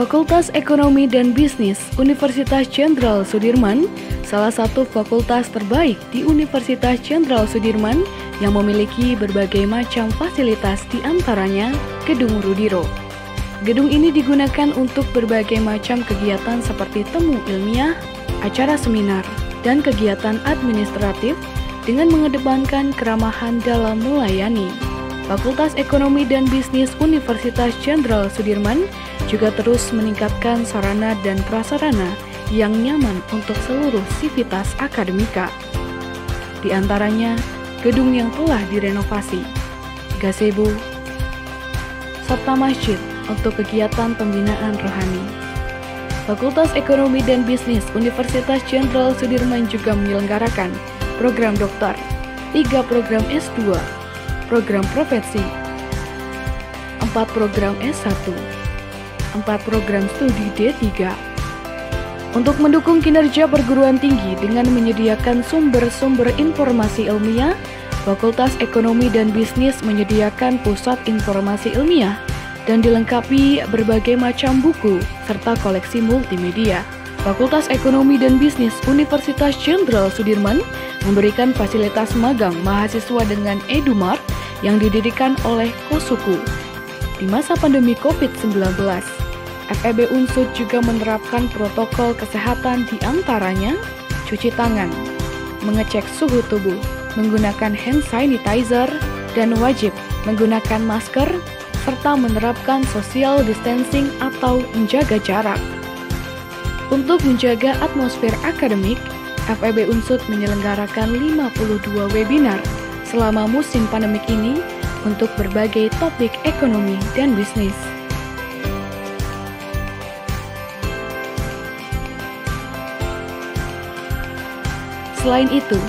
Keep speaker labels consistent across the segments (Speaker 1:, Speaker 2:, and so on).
Speaker 1: Fakultas Ekonomi dan Bisnis Universitas Jenderal Sudirman, salah satu fakultas terbaik di Universitas Jenderal Sudirman yang memiliki berbagai macam fasilitas, di antaranya Gedung Rudiro. Gedung ini digunakan untuk berbagai macam kegiatan seperti temu ilmiah, acara seminar, dan kegiatan administratif dengan mengedepankan keramahan dalam melayani. Fakultas Ekonomi dan Bisnis Universitas Jenderal Sudirman juga terus meningkatkan sarana dan prasarana yang nyaman untuk seluruh sivitas akademika. Di antaranya, gedung yang telah direnovasi, gazebo, serta masjid untuk kegiatan pembinaan rohani. Fakultas Ekonomi dan Bisnis Universitas Jenderal Sudirman juga menyelenggarakan program doktor, 3 program S2, program profesi, 4 program S1, 4 program studi D3. Untuk mendukung kinerja perguruan tinggi dengan menyediakan sumber-sumber informasi ilmiah, Fakultas Ekonomi dan Bisnis menyediakan pusat informasi ilmiah dan dilengkapi berbagai macam buku serta koleksi multimedia. Fakultas Ekonomi dan Bisnis Universitas Jenderal Sudirman memberikan fasilitas magang mahasiswa dengan Edumart yang didirikan oleh Kosuku. Di masa pandemi COVID-19, FEB Unsud juga menerapkan protokol kesehatan, di antaranya cuci tangan, mengecek suhu tubuh, menggunakan hand sanitizer, dan wajib menggunakan masker, serta menerapkan social distancing atau menjaga jarak. Untuk menjaga atmosfer akademik, FEB Unsud menyelenggarakan 52 webinar selama musim pandemik ini untuk berbagai topik ekonomi dan bisnis. Selain itu,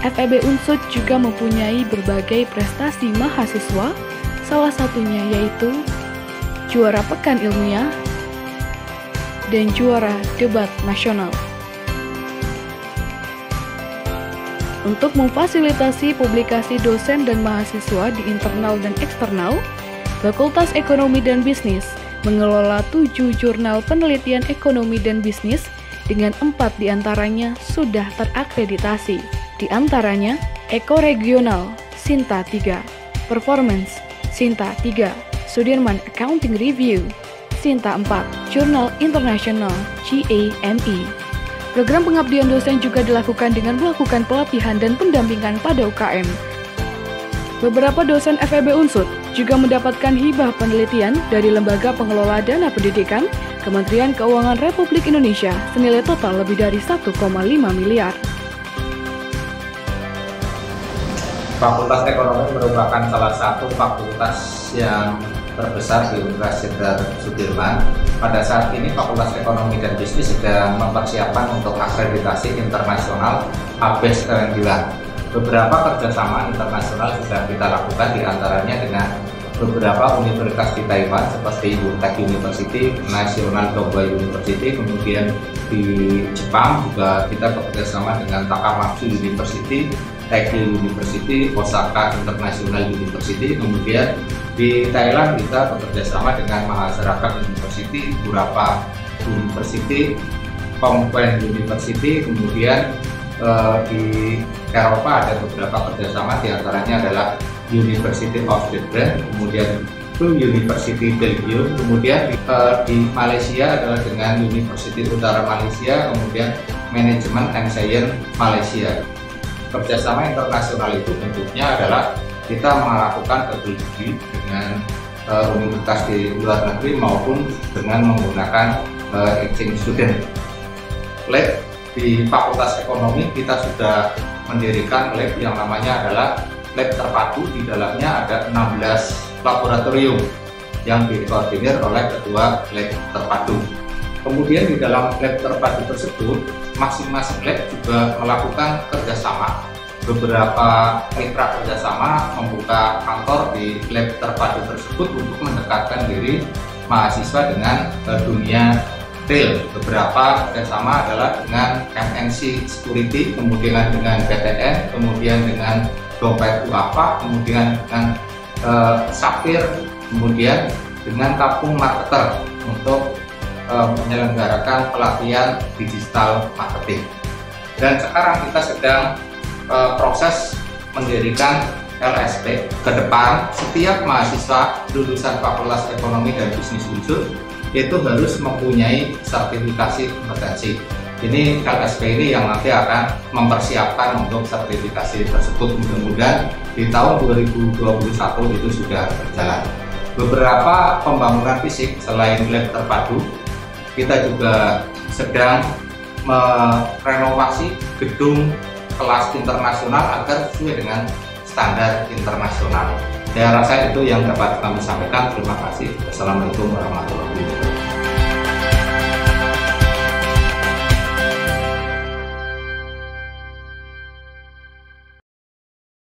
Speaker 1: FEB Unsud juga mempunyai berbagai prestasi mahasiswa, salah satunya yaitu juara pekan ilmiah dan juara debat nasional. Untuk memfasilitasi publikasi dosen dan mahasiswa di internal dan eksternal, Fakultas Ekonomi dan Bisnis mengelola 7 jurnal penelitian ekonomi dan bisnis dengan 4 diantaranya sudah terakreditasi. Di antaranya Eko Regional, Sinta 3, Performance, Sinta 3, Sudirman Accounting Review, Sinta 4, Jurnal Internasional, GAME. Program pengabdian dosen juga dilakukan dengan melakukan pelatihan dan pendampingan pada UKM. Beberapa dosen FEB Unsud juga mendapatkan hibah penelitian dari Lembaga Pengelola Dana Pendidikan, Kementerian Keuangan Republik Indonesia senilai total lebih dari 1,5 miliar.
Speaker 2: Fakultas Ekonomi merupakan salah satu fakultas yang terbesar di Universitas Jenderal Sudirman. Pada saat ini Fakultas Ekonomi dan Bisnis sedang mempersiapkan untuk akreditasi internasional ABES ke-9. Beberapa kerjasama internasional sudah kita lakukan, diantaranya dengan beberapa universitas di Taiwan seperti Untek University, National Toba University, kemudian di Jepang juga kita bekerjasama dengan Takamatsu University, Taikyo University, Osaka International University, kemudian di Thailand kita bekerjasama dengan Mahasarakat University, Burapa University, Phnom University, kemudian di Eropa ada beberapa kerjasama, diantaranya adalah University of the Brand, kemudian University Belgium, kemudian di Malaysia adalah dengan University Utara Malaysia, kemudian Management and Science Malaysia. Kerjasama internasional itu bentuknya adalah kita melakukan berbagai dengan universitas di luar negeri maupun dengan menggunakan exchange student. Lab di Fakultas Ekonomi kita sudah mendirikan lab yang namanya adalah lab terpadu. Di dalamnya ada 16 laboratorium yang dikoordinir oleh kedua lab terpadu. Kemudian di dalam lab terpadu tersebut, masing-masing lab juga melakukan kerjasama. Beberapa mitra kerjasama membuka kantor di lab terpadu tersebut untuk mendekatkan diri mahasiswa dengan dunia real. Beberapa kerjasama adalah dengan MNC Security, kemudian dengan PTN, kemudian dengan Dompet UAPA, kemudian dengan Sapphire, kemudian dengan Kapung Marketer untuk menyelenggarakan pelatihan digital marketing. Dan sekarang kita sedang proses mendirikan LSP. Ke depan, setiap mahasiswa lulusan Fakultas Ekonomi dan Bisnis Unsur itu harus mempunyai sertifikasi kompetensi. Ini LSP ini yang nanti akan mempersiapkan untuk sertifikasi tersebut. Mudah-mudahan di tahun 2021 itu sudah berjalan. Beberapa pembangunan fisik selain lab terpadu, kita juga sedang merenovasi gedung kelas internasional agar sesuai dengan standar internasional. Saya rasa itu yang dapat kami sampaikan. Terima kasih. Wassalamualaikum warahmatullahi wabarakatuh.